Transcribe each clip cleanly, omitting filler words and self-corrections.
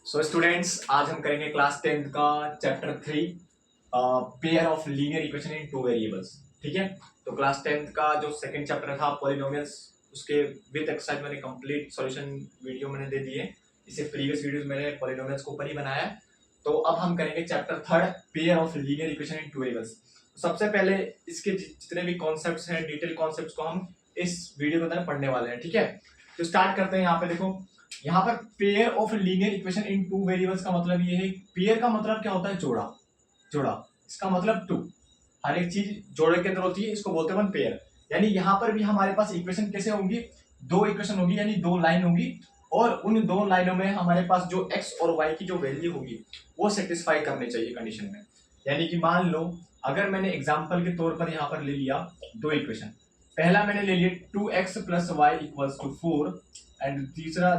So students, आज हम करेंगे क्लास 10th का chapter 3 pair of linear equation in two variables. ठीक है, तो क्लास 10th का जो सेकंड चैप्टर था पॉलिनोमियल्स, उसके विद एक्सरसाइज मैंने कंप्लीट सॉल्यूशन वीडियो मैंने दे दिए। इससे प्रीवियस वीडियोस मैंने पॉलिनोमियल्स के ऊपर ही बनाया है। तो अब हम करेंगे chapter 3 pair of linear equation in two variables. सबसे पहले इसके जितने भी कॉन्सेप्ट्स हैं, डिटेल कॉन्सेप्ट्स को हम इस वीडियो के अंदर पढ़ने वाले हैं। ठीक है, तो स्टार्ट करते हैं। यहाँ पे देखो, यहाँ पर pair of linear equation in two variables का मतलब ये है, पेयर का मतलब क्या होता है? जोड़ा। जोड़ा, इसका मतलब टू। हर एक चीज जोड़े के अंदर होती है, इसको बोलते हैं वन पेयर। यानी यहाँ पर भी हमारे पास इक्वेशन कैसे होंगी? दो इक्वेशन होगी, यानी दो लाइन होंगी, और उन दो लाइनों में हमारे पास जो एक्स और वाई की जो वैल्यू होगी वो सेटिस्फाई करनी चाहिए कंडीशन में। यानी कि मान लो, अगर मैंने एग्जाम्पल के तौर पर यहाँ पर ले लिया दो इक्वेशन। पहला मैंने ले लिया 2x plus y equals to 4 and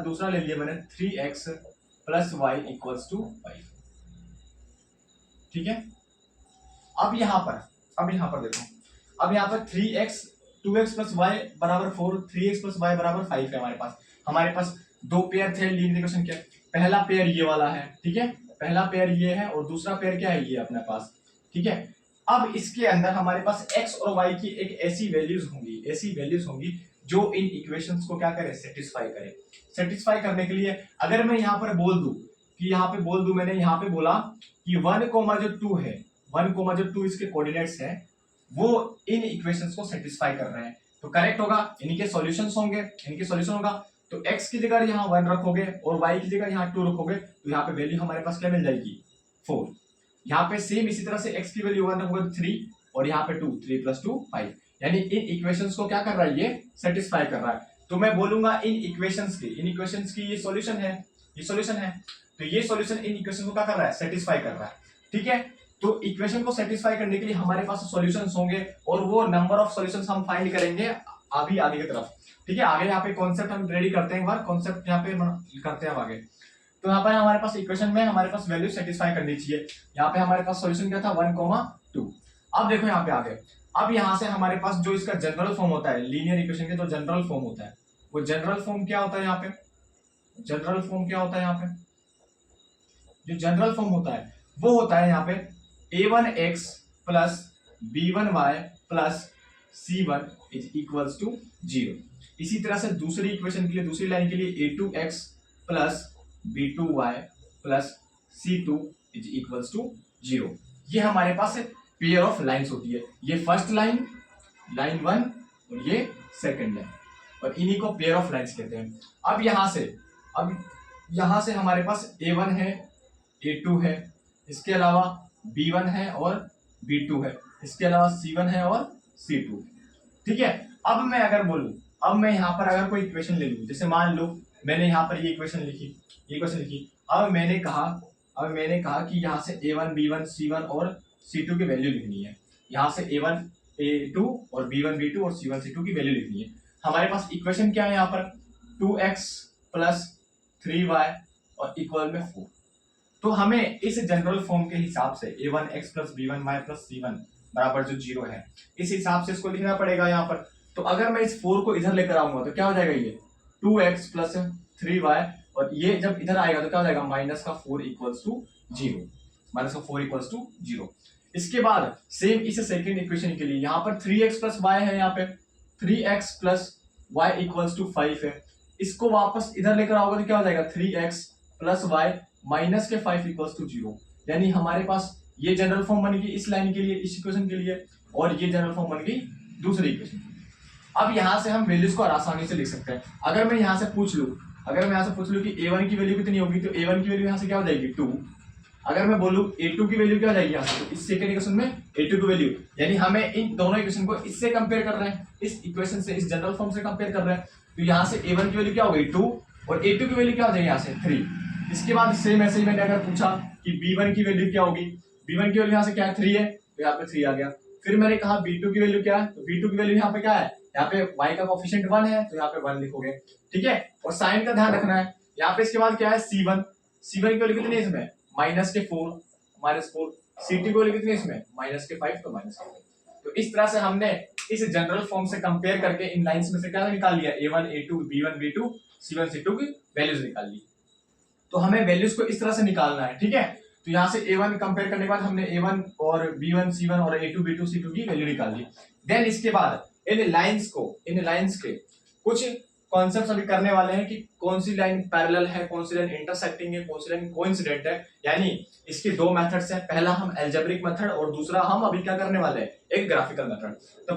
दूसरा ले लिया मैंने 3x plus y equals to 5। ठीक है, अब यहाँ पर देखो, अब यहाँ पर 3x 2x प्लस वाई बराबर 4, 3x प्लस वाई बराबर 5 है। हमारे पास दो पेयर थे लीनियर इक्वेशन के। पहला पेयर ये वाला है, ठीक है, पहला पेयर ये है, और दूसरा पेयर क्या है? ये अपने पास। ठीक है, अब इसके अंदर हमारे पास x और y की एक ऐसी वैल्यूज होंगी जो इन इक्वेशंस को क्या करे? सेटिस्फाई करे। सेटिस्फाई करने के लिए अगर मैं यहाँ पर बोल दूं कि मैंने यहाँ पे बोला कि 1, जो 2 है, 1, जो 2 इसके कोऑर्डिनेट्स है, वो इन इक्वेशंस को सेटिस्फाई कर रहे हैं, तो करेक्ट होगा। इनके सॉल्यूशंस होंगे, इनके सॉल्यूशन होगा। तो x की जगह यहाँ 1 रखोगे और y की जगह यहाँ 2 रखोगे, तो यहाँ पे वैल्यू हमारे पास क्या मिल जाएगी? 4। यहाँ पे सेम इसी तरह से x की वैल्यू 1 रखोगे 3, और यहाँ पे 2, 3 प्लस 2 5। यानी इन इक्वेशंस को क्या कर रहा है? ये सेटिस्फाई कर रहा है। तो मैं बोलूंगा इन इक्वेशंस की ये सॉल्यूशन है, तो ये सॉल्यूशन इन इक्वेशन को क्या कर रहा है? सेटिस्फाई कर रहा है। ठीक है, तो इक्वेशन को सेटिस्फाई करने के लिए हमारे पास सॉल्यूशंस होंगे, और वो नंबर ऑफ सॉल्यूशंस हम फाइंड करेंगे अभी आगे की तरफ। ठीक है, आगे यहाँ पे कॉन्सेप्ट हम रेडी करते हैं, एक बार कॉन्सेप्ट यहाँ पे करते हैं आगे। तो यहाँ पर हमारे पास इक्वेशन में हमारे पास वैल्यू सेटिस्फाई करनी चाहिए। यहाँ पे हमारे पास सॉल्यूशन क्या था? 1, 2। अब देखो यहाँ पे आगे, अब यहाँ से हमारे पास जो इसका जनरल फॉर्म होता है लीनियर इक्वेशन के, जो जनरल फॉर्म होता है, वो जनरल फॉर्म क्या होता है? यहाँ पे जनरल फॉर्म क्या होता है? यहाँ पे जो जनरल फॉर्म होता है वो होता है यहाँ पे a1x plus b1y plus c1 is equals to 0। इसी तरह से दूसरी इक्वेशन के लिए, दूसरी लाइन के लिए a2x plus b2y plus c2 is equals to 0। ये हमारे पास पेयर ऑफ लाइंस होती है। ये फर्स्ट लाइन, लाइन 1, और ये सेकंड लाइन, और इन्हीं को पेयर ऑफ लाइंस कहते हैं। अब यहाँ से हमारे पास a1 है, a2 है, इसके अलावा b1 है और b2 है, इसके अलावा c1 है और c2। ठीक है, अब मैं अगर बोलूं, अब मैं यहाँ पर अगर कोई इक्वेशन ले लूं, जैसे मान लो मैंने यहाँ पर ये इक्वेशन लिखी। अब मैंने कहा कि यहाँ से a1 b1 c1 और c2 की वैल्यू लिखनी है। यहाँ से a1 a2 और b1 b2 और c1 c2 की वैल्यू लिखनी है। हमारे पास इक्वेशन क्या है? यहाँ पर 2x प्लस 3y और इक्वल में 4। तो हमें इस जनरल फॉर्म के हिसाब से a1x plus b1y plus c1 बराबर जो 0 है, इस हिसाब से इसको लिखना पड़ेगा यहाँ पर। तो अगर मैं इस 4 को इधर लेकर आऊंगा तो क्या हो जाएगा? ये 2x प्लस 3y, और ये जब इधर आएगा तो क्या हो जाएगा? माइनस का 4 इक्वल्स टू 0। इसके बाद सेम इस सेकेंड इक्वेशन के लिए यहाँ पर 3x प्लस y है, यहाँ पे 3x plus y equals to 5 है। इसको वापस इधर लेकर आओगे तो क्या हो जाएगा? 3x प्लस y माइनस के 5 इक्वल्स टू 0। यानी हमारे पास ये जनरल फॉर्म बन गई इस लाइन के लिए, इस इक्वेशन के लिए, और ये जनरल फॉर्म बन गई दूसरी इक्वेशन के लिए। अब यहाँ से हम वैल्यूज को आसानी से लिख सकते हैं। अगर मैं यहाँ से पूछ लूँ कि a1 की वैल्यू कितनी होगी, तो a1 की वैल्यू यहाँ से क्या हो जाएगी? 2। अगर मैं बोलूँ a2 की वैल्यू क्या हो जाएगी यहाँ से, तो इस सेकंड इक्वेशन में a2 की वैल्यू, यानी हमें इन दोनों इक्वेशन को इससे कंपेयर कर रहे हैं, इस इक्वेशन से, इस जनरल फॉर्म से कंपेयर कर रहे हैं। तो यहाँ से a1 की वैल्यू क्या हो गई? 2, और a2 की वैल्यू क्या हो जाएगी? यहाँ से 3। इसके बाद सेम ऐसे ही मैंने अगर पूछा कि b1 की वैल्यू क्या होगी, b1 की वैल्यू यहाँ से क्या है? 3 है, तो यहाँ पे 3 आ गया। फिर मैंने कहा b2 की वैल्यू क्या है, तो b2 की वैल्यू यहाँ पे क्या है? यहाँ पे y का कोएफिशिएंट 1 है, तो यहाँ पे 1 लिखोगे। ठीक है, और साइन का ध्यान रखना है। यहाँ पे इसके बाद क्या है? c1 की वैल्यू कितनी है इसमें? माइनस के 4, c2 की वैल्यू कितनी है इसमें? माइनस के 5, तो माइनस के 5। तो इस तरह से हमने इस जनरल फॉर्म से कंपेयर करके इन लाइंस में से क्या निकाल लिया? a1 a2 b1 b2 c1 c2 की वैल्यूज निकाल ली। तो हमें वैल्यूज को इस तरह से निकालना है, ठीक है। तो यहाँ से A1 कंपेयर करने के बाद हमने A1 और B1 C1 और A2 B2 C2 की वैल्यू निकाल ली। देन इसके बाद इन लाइंस के कुछ कॉन्सेप्ट्स अभी करने वाले हैं कि कौन सी लाइन पैरेलल है, कौन सी लाइन इंटरसेक्टिंग है, कौन सी लाइन कोइंसिडेंट है। यानी इसके दो मेथड्स हैं, पहला हम एल्जेब्रिक मेथड और दूसरा हम अभी क्या करने वाले हैं, एक ग्राफिकल मेथड। तो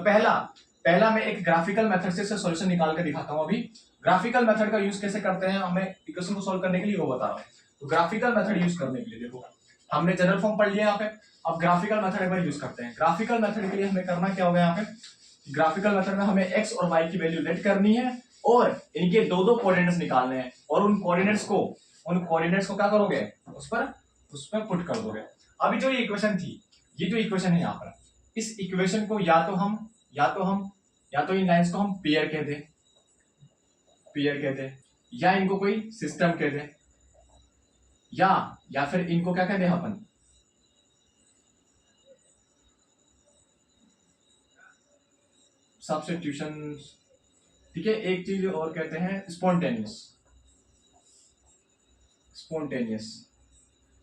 पहला मैं एक ग्राफिकल मेथड से सॉल्यूशन निकाल के दिखाता हूं। अभी ग्राफिकल मेथड का यूज कैसे करते हैं हमें इक्वेशन को सॉल्व करने के लिए, वो बता रहा हूं। तो ग्राफिकल मेथड यूज करने के लिए देखो हमने जनरल फॉर्म पढ़ लिया यहाँ पे, अब ग्राफिकल मेथड एक बार यूज करते हैं। ग्राफिकल मेथड के लिए हमें करना क्या होगा, यहाँ पे ग्राफिकल मेथड में हमें एक्स और वाई की वैल्यू लेट करनी है और इनके दो दो कोऑर्डिनेट्स निकालने हैं और उन कोऑर्डिनेट्स को क्या करोगे, उस पर पुट कर दोगे। अभी जो ये इक्वेशन थी, ये जो इक्वेशन है यहाँ पर, इस इक्वेशन को या तो इन लाइंस को हम पेयर कहते हैं, या इनको कोई सिस्टम कहते हैं, या फिर इनको क्या कहते हैं अपन, सब्स्टिट्यूशन, ठीक है। एक चीज और कहते हैं स्पॉन्टेनियस,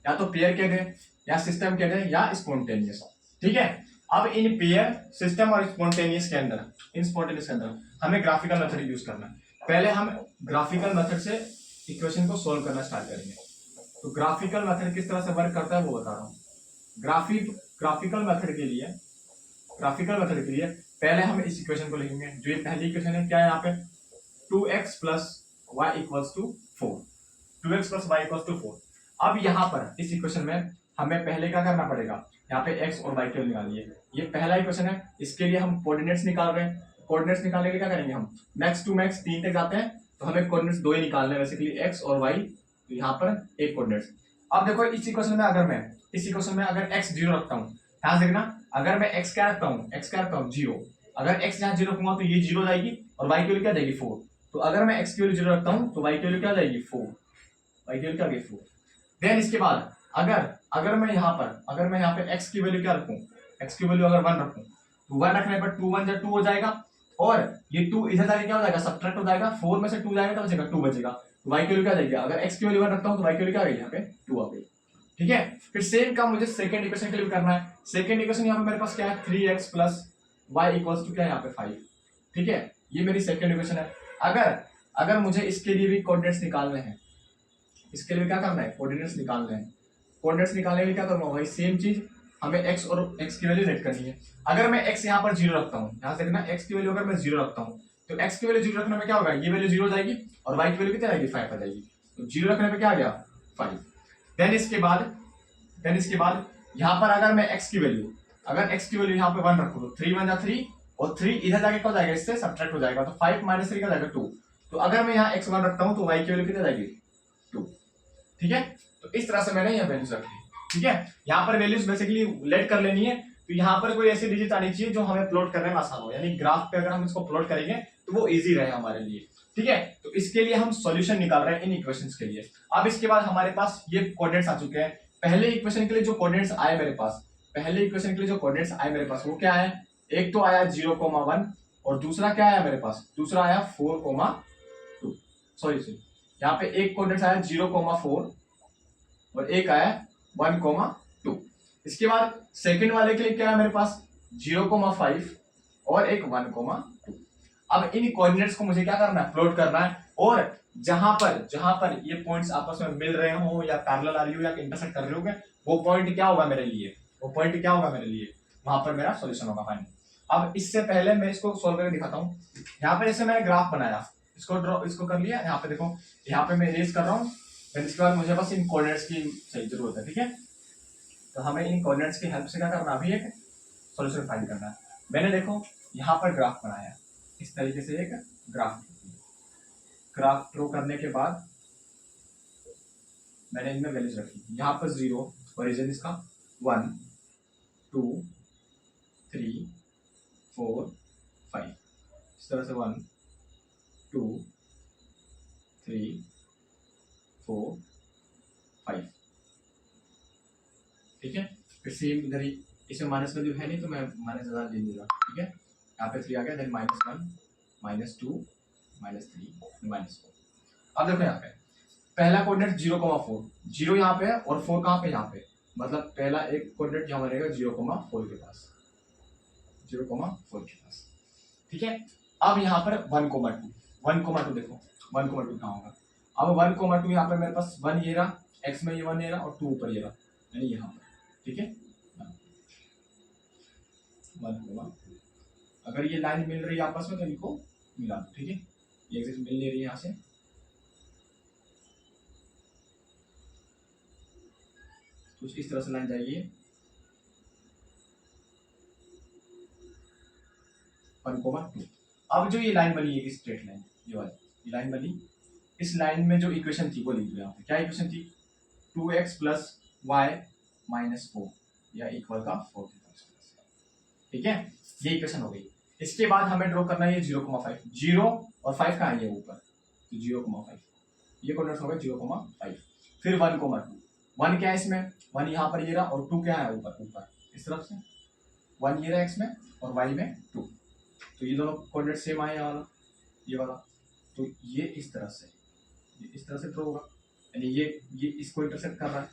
या तो पेयर कहते हैं या सिस्टम कहते हैं या स्पॉन्टेनियस, ठीक है। अब इन पेयर, सिस्टम और स्पॉन्टेनियस के अंदर हमें ग्राफिकल मेथड यूज करना है। पहले हम ग्राफिकल मेथड से इक्वेशन को सोल्व करना स्टार्ट करेंगे। तो ग्राफिकल मेथड किस तरह से वर्क करता है वो बता रहा हूं। ग्राफिकल मेथड के लिए पहले हम इस इक्वेशन को लिखेंगे। जो ये पहली इक्वेशन है, क्या है यहाँ पे, 2x plus y equals to 4। अब यहाँ पर इस इक्वेशन में हमें पहले क्या करना पड़ेगा, यहाँ पे x और y की वैल्यू निकालनी है। ये पहला इक्वेशन है, इसके लिए हम कोऑर्डिनेट्स निकाल रहे हैं। कोऑर्डिनेट्स निकालने के लिए क्या करेंगे, हम मैक्स टू मैक्स 3 तक जाते हैं, तो हमें कोऑर्डिनेट्स दो ही निकालने हैं बेसिकली, x और y। तो यहाँ पर एक कोऑर्डिनेट्स। अब देखो इस इक्वेशन में अगर x 0 रखता हूँ, ध्यान से देखना, अगर मैं x क्या रखता हूँ 0, अगर x यहाँ 0 रखूंगा तो ये 0 जाएगी और y की वैल्यू क्या जाएगी 4। तो अगर मैं x की वैल्यू 0 रखता हूँ तो y की वैल्यू क्या जाएगी 4, y की वैल्यू क्या जाएगी 4। देन इसके बाद अगर मैं यहाँ पे x की वैल्यू क्या रखूँ, x की वैल्यू अगर 1 रखूँ, तो 1 रखने पर 2 1 जा 2 हो जाएगा, और ये 2 इधर जाके क्या हो जाएगा, सब्ट्रैक्ट हो जाएगा, 4 में से 2 जाएगा तो बचेगा 2 बचेगा। तो y की वैल्यू क्या जाएगी, अगर x की वैल्यू 1 रखता हूँ तो y की वैल्यू क्या आ गई, यहाँ पे 2 आ गई, ठीक है। फिर सेम काम मुझे सेकंड इक्वेशन के लिए करना है। सेकंड इक्वेशन यहाँ पे मेरे पास क्या है, 3x plus y equals to क्या है यहाँ पे 5, ठीक है। ये मेरी सेकंड इक्वेशन है। अगर मुझे इसके लिए भी कोऑर्डिनेट्स निकालने हैं, इसके लिए क्या करना है, कोऑर्डिनेट्स निकालने हैं। कोऑर्डिनेट्स निकालने के लिए क्या करूंगा, वही सेम चीज, हमें x और x की वैल्यू सेट करनी है। अगर मैं x यहाँ पर 0 रखता हूँ, यहाँ से देखना x की वैल्यू अगर मैं 0 रखता हूँ तो x की वैल्यू 0 रखने में क्या होगा, ये वैल्यू 0 जाएगी और y की वैल्यू कितनी आएगी, 5 आ जाएगी। तो 0 रखने पे क्या आ गया 5। देन इसके बाद यहाँ पर अगर मैं x की वैल्यू यहाँ पे 1 रखूँ तो 3 1 जा 3 और 3 इधर जाके क्या हो जाएगा, इससे सब्ट्रैक्ट हो जाएगा, तो 5 माइनस 3 क्या जाएगा 2। तो अगर मैं यहाँ x1 रखता हूँ तो y की वैल्यू कितनी जाएगी 2, ठीक है। तो इस तरह से मैंने यहाँ वैल्यूज रखी, ठीक है। यहाँ पर वैल्यूज बेसिकली लेट कर लेनी है। तो यहाँ पर कोई ऐसी डिजिट आनी चाहिए जो हमें प्लॉट करने में आसान हो, यानी ग्राफ पे अगर हम इसको प्लॉट करेंगे तो वो इजी रहे हमारे लिए, ठीक है। तो इसके लिए हम सॉल्यूशन निकाल रहे हैं इन इक्वेशंस के लिए। अब इसके बाद हमारे पास ये कोऑर्डिनेट्स आ चुके हैं। पहले इक्वेशन के लिए जो कोऑर्डिनेट्स आए मेरे पास, वो क्या है, एक तो आया 0,1 और दूसरा क्या आया मेरे पास, दूसरा आया 4,2। सॉरी यहाँ पे एक कोऑर्डिनेट्स आया 0,4 और एक आया 1,2। इसके बाद सेकंड वाले के लिए क्या है मेरे पास 0,5 और एक 1,2। अब इन कोऑर्डिनेट्स को मुझे क्या करना है, प्लॉट करना है, और जहां पर ये पॉइंट्स आपस में मिल रहे हो या पैरेलल आ रही हो या इंटरसेक्ट कर रहे होंगे, वो पॉइंट क्या होगा मेरे लिए, वहां पर मेरा सॉल्यूशन होगा फाइनल। अब इससे पहले मैं इसको सॉल्व करके दिखाता हूँ। यहाँ पे जैसे मैंने ग्राफ बनाया, इसको कर लिया, यहाँ पे देखो, यहाँ पे मैं इरेज कर रहा हूँ। इसके बाद मुझे बस इन कोऑर्डिनेट्स की सही जरूरत है, ठीक है। तो हमें इन कोऑर्डिनेट्स की हेल्प से क्या करना, अभी एक सॉल्यूशन फाइंड करना है। मैंने देखो यहाँ पर ग्राफ बनाया, इस तरीके से एक ग्राफ ड्रॉ करने के बाद मैंने इनमें वैल्यूज रखी। यहाँ पर 0 ओरिजिन इसका 1 2 3 4 5, इस तरह से 1 2 3 4 5, ठीक है। फिर सेम इधर ही, इसमें माइनस वैल्यू है नहीं तो मैं माइनस ज़्यादा ले लूँगा, ठीक है। यहाँ पे 3 आ गया, देन -1 -2 -3 -4। अब देखो यहाँ पे पहला कोऑर्डिनेट 0,4, 0 यहाँ पे है और 4 कहाँ पे, यहाँ पे, मतलब पहला एक कोऑर्डिनेट यहाँ बनेगा 0,4 के पास, 0,4 के पास। ठीक है, अब यहाँ पर 1,2, 1,2 देखो 1,2 कहाँ होगा, अब 1,2 यहाँ पे मेरे पास 1 ये रहा, x में ये 1 ये रहा और 2 ऊपर ये रहा, यानी यहाँ पर। ठीक है, 1,2, अगर ये लाइन मिल रही है आपस में तो इनको मिला दो। ठीक है, ये एग्जैक्ट मिल ले रही है यहाँ से, कुछ इस तरह से लाइन जाएगी 1,2। अब जो ये लाइन बनी है स्ट्रेट लाइन, ये वाली लाइन बनी, इस लाइन में जो इक्वेशन थी वो लिख दो यहाँ पे। क्या इक्वेशन थी, 2x + y - 4 या इक्वल का 4। ठीक है, ये इक्वेशन हो गई। इसके बाद हमें ड्रॉ करना है 0,5, 0 और 5 कहाँ है, ये ऊपर, तो 0,5 ये कोऑर्डिनेट्स हो गए 0,5। फिर 1,2, 1 क्या है इसमें, 1 यहाँ पर ये रहा और 2 क्या है ऊपर, ऊपर इस तरफ से 1 ये रहा x में और y में 2, तो ये दोनों कोऑर्डिनेट सेम आए वाला, ये वाला, तो ये इस तरह से ड्रॉ होगा, यानी ये इसको इंटरसेक्ट कर रहा है,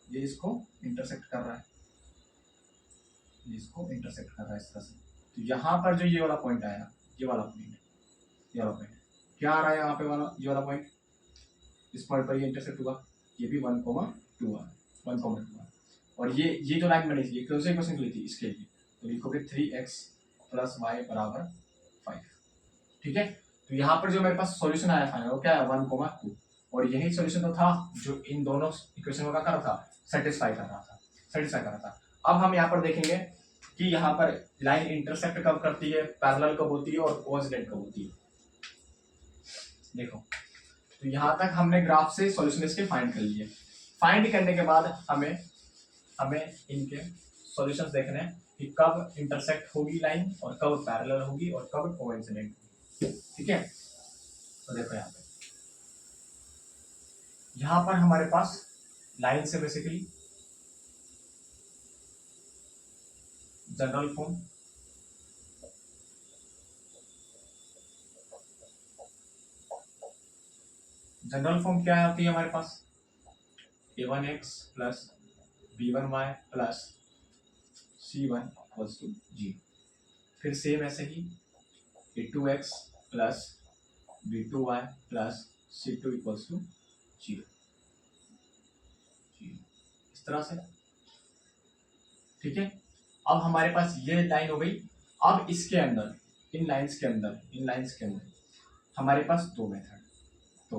ये इसको इंटरसेक्ट कर रहा है, ये इसको इंटरसेक्ट कर रहा है इस तरह से। तो यहाँ पर जो ये वाला पॉइंट आया, ये वाला पॉइंट, ये वाला पॉइंट क्या आ रहा है यहाँ पे वाला, ये वाला पॉइंट, इस पॉइंट पर ये इंटरसेक्ट हुआ, ये भी 1,2 आ, 1,2 और ये जो लाइन बनी थी ये कौन से इक्वेशन के लिए थी, इसके लिए, तो लिखोगे 3x + y = 5। ठीक है, तो यहाँ पर जो मेरे पास सॉल्यूशन आया फाइनल वो क्या है, 1,2 और यही सॉल्यूशन तो था जो इन दोनों इक्वेशनों का कर रहा था, सेटिस्फाई कर रहा था। अब हम यहाँ पर देखेंगे कि यहाँ पर लाइन इंटरसेक्ट कब करती है, पैरेलल कब होती है और कोइंसिडेंट कब होती है। देखो, तो यहाँ तक हमने ग्राफ से सॉल्यूशन इसके फाइंड कर लिए। फाइंड करने के बाद हमें इनके सॉल्यूशंस देखने हैं कि कब इंटरसेक्ट होगी लाइन और कब पैरेलल होगी और कब कोइंसिडेंट होगी। ठीक है, तो देखो यहाँ पर हमारे पास लाइन से बेसिकली जनरल फॉर्म क्या होती है हमारे पास, a1x + b1y + c1 = 0। फिर सेम ऐसे ही a2x + b2y + c2 = 0, इस तरह से। ठीक है, अब हमारे पास ये लाइन हो गई। अब इसके अंदर इन लाइंस के अंदर हमारे पास दो मेथड, तो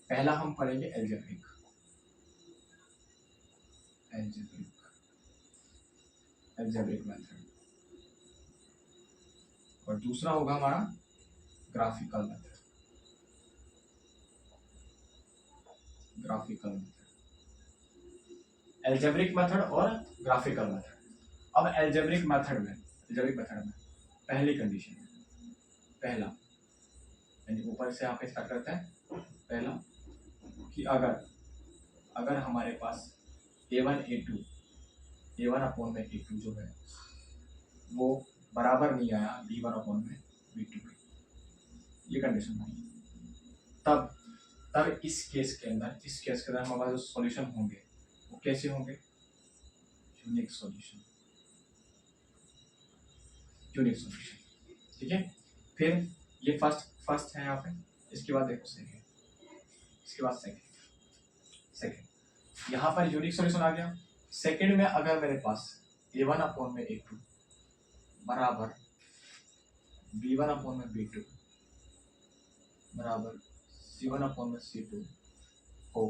पहला हम पढ़ेंगे एल्जेब्रिक मेथड और दूसरा होगा हमारा ग्राफिकल मेथड। एल्जेब्रिक मेथड और ग्राफिकल मेथड। अब एल्जेब्रिक मेथड में पहली कंडीशन, पहला यानी ऊपर से आप स्टार्ट करते हैं, पहला कि अगर हमारे पास a1 a2 जो है वो बराबर नहीं आया b1/b2, ये कंडीशन नहीं, तब इस केस के अंदर हमारे पास जो सॉल्यूशन होंगे वो कैसे होंगे, यूनिक सॉल्यूशन। ठीक है, फिर ये फर्स्ट है यहाँ पे, इसके बाद देखो सेकेंड, इसके बाद सेकेंड यहाँ पर यूनिक सॉल्यूशन आ गया। सेकेंड में अगर मेरे पास a1/a2 बराबर b1/b2 बराबर c1/c2 हो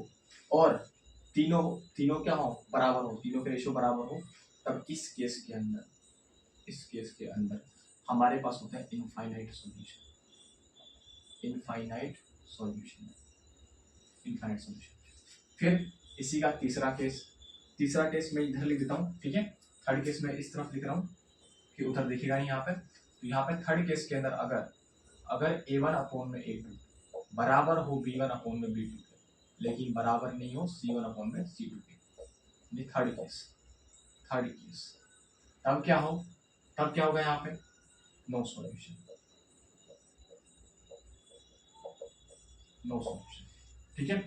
और तीनों क्या हो, बराबर हो, तीनों के रेशियो बराबर हो, तब इस केस के अंदर हमारे पास होता है इनफाइनाइट सॉल्यूशन। फिर इसी का तीसरा केस मैं इधर लिख देता हूँ। ठीक है, थर्ड केस मैं इस तरफ लिख रहा हूँ कि उधर दिखेगा नहीं यहाँ पे। तो यहाँ पे थर्ड केस के अंदर अगर a1/a2 बराबर हो b1/b2 लेकिन बराबर नहीं हो c1/c2 के, थर्ड केस तब क्या होगा यहाँ पे, नो सॉल्यूशन। ठीक है।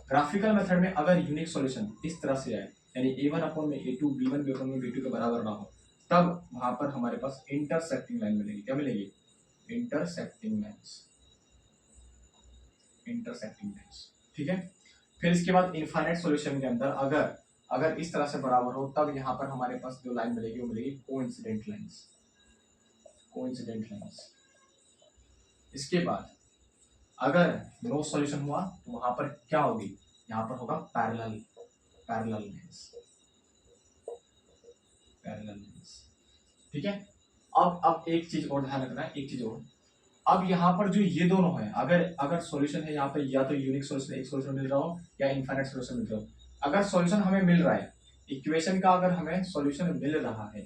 ग्राफिकल मेथड में अगर यूनिक सॉल्यूशन इस तरह से आए, यानी a1 अपॉन में a2, b1 अपॉन में b2 के बराबर ना हो, तब वहां पर हमारे पास इंटरसेक्टिंग लाइन मिलेगी। क्या मिलेगी? इंटरसेक्टिंग लाइंस, इंटरसेक्टिंग लाइंस, ठीक है। फिर इसके बाद इनफाइनाइट सॉल्यूशन के अंदर अगर अगर इस तरह से बराबर हो, तब यहाँ पर हमारे पास जो लाइन मिलेगी वो मिलेगी कोइंसिडेंट लाइंस, कोइंसिडेंट लाइंस। इसके बाद अगर नो सॉल्यूशन हुआ तो वहां पर क्या होगी? यहाँ पर होगा parallel, parallel lines, parallel lines, ठीक है। अब एक चीज और ध्यान रखना है, एक चीज और। अब यहाँ पर जो ये दोनों है, अगर अगर सॉल्यूशन है यहाँ पे, या तो यूनिक सॉल्यूशन एक सॉल्यूशन मिल रहा हो या इनफाइनाइट सॉल्यूशन मिल रहा हो। अगर सॉल्यूशन हमें मिल रहा है, इक्वेशन का अगर हमें सॉल्यूशन मिल रहा है,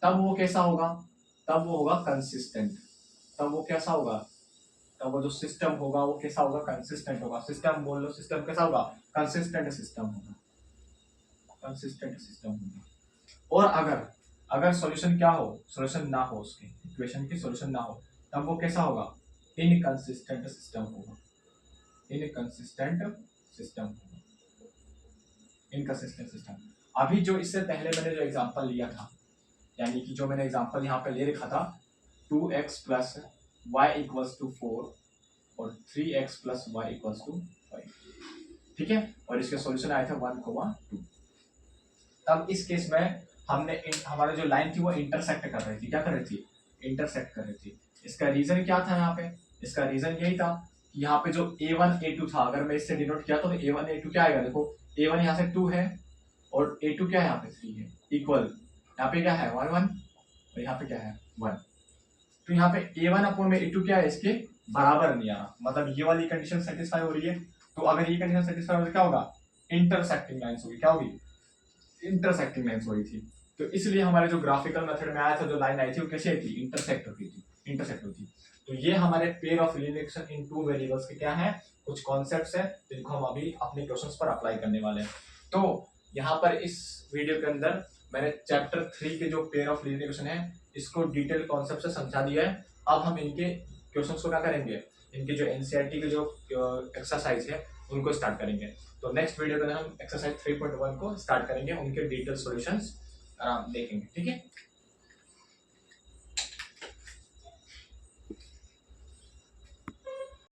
तब वो कैसा होगा? तब वो होगा कंसिस्टेंट। तब वो कैसा होगा? तब वो जो सिस्टम होगा वो कैसा होगा? कंसिस्टेंट होगा। सिस्टम बोल लो, सिस्टम कैसा होगा? कंसिस्टेंट सिस्टम होगा, कंसिस्टेंट सिस्टम होगा। और अगर अगर सॉल्यूशन क्या हो? सॉल्यूशन ना हो, उसके इक्वेशन की सॉल्यूशन ना हो, तब वो कैसा होगा? इनकंसिस्टेंट सिस्टम होगा, इनकंसिस्टेंट सिस्टम होगा, इनकंसिस्टेंट सिस्टम। अभी जो इससे पहले मैंने जो एग्जांपल लिया था, यानी कि जो मैंने एग्जांपल यहाँ पे ले रखा था 2x plus y equals to 4 और 3x plus y equals to 5, ठीक है। और इसके सॉल्यूशन आया था 1,2। तब इस केस में हमने हमारी जो लाइन थी वो इंटरसेक्ट कर रही थी। क्या कर रही थी? इंटरसेक्ट कर रही थी। इसका रीजन क्या था यहाँ पे? इसका रीजन यही था कि यहाँ पे जो a1 a2 था, अगर मैं इससे डिनोट किया तो a1 a2 क्या आएगा? देखो a1 यहाँ से 2 है और a2 क्या है? यहाँ पे 3 है, इक्वल। यहाँ पे क्या है? 1 1 और यहाँ पे क्या है? 1। तो यहाँ पे a1 अपॉन में a2 क्या है? इसके बराबर नहीं आ रहा, मतलब ये वाली कंडीशन सेटिस्फाई हो रही है। तो अगर ये कंडीशन सेटिस्फाई हो तो क्या होगा? इंटरसेक्टिंग लाइन्स होगी। क्या होगी? इंटरसेक्टिंग लाइन्स हो रही थी। तो इसलिए हमारे जो ग्राफिकल मेथड में आया था, जो लाइन आई थी वो कैसे थी? इंटरसेक्ट होती थी, इंटरसेक्ट होती। तो ये हमारे pair of linear equation in two variables के क्या है? कुछ कॉन्सेप्ट्स हैं जिनको हम अभी अपने क्वेश्चंस पर अप्लाई करने वाले हैं। तो यहाँ पर इस वीडियो के अंदर मैंने चैप्टर 3 के जो पेयर ऑफ लीनियर इक्वेशन है, इसको डिटेल कॉन्सेप्ट से समझा दिया है। अब हम इनके क्वेश्चंस को क्या करेंगे? इनके जो एनसीईआरटी के जो एक्सरसाइज है उनको स्टार्ट करेंगे। तो नेक्स्ट वीडियो के अंदर हम एक्सरसाइज 3.1 को स्टार्ट करेंगे, उनके डिटेल सॉल्यूशंस देखेंगे, ठीक है।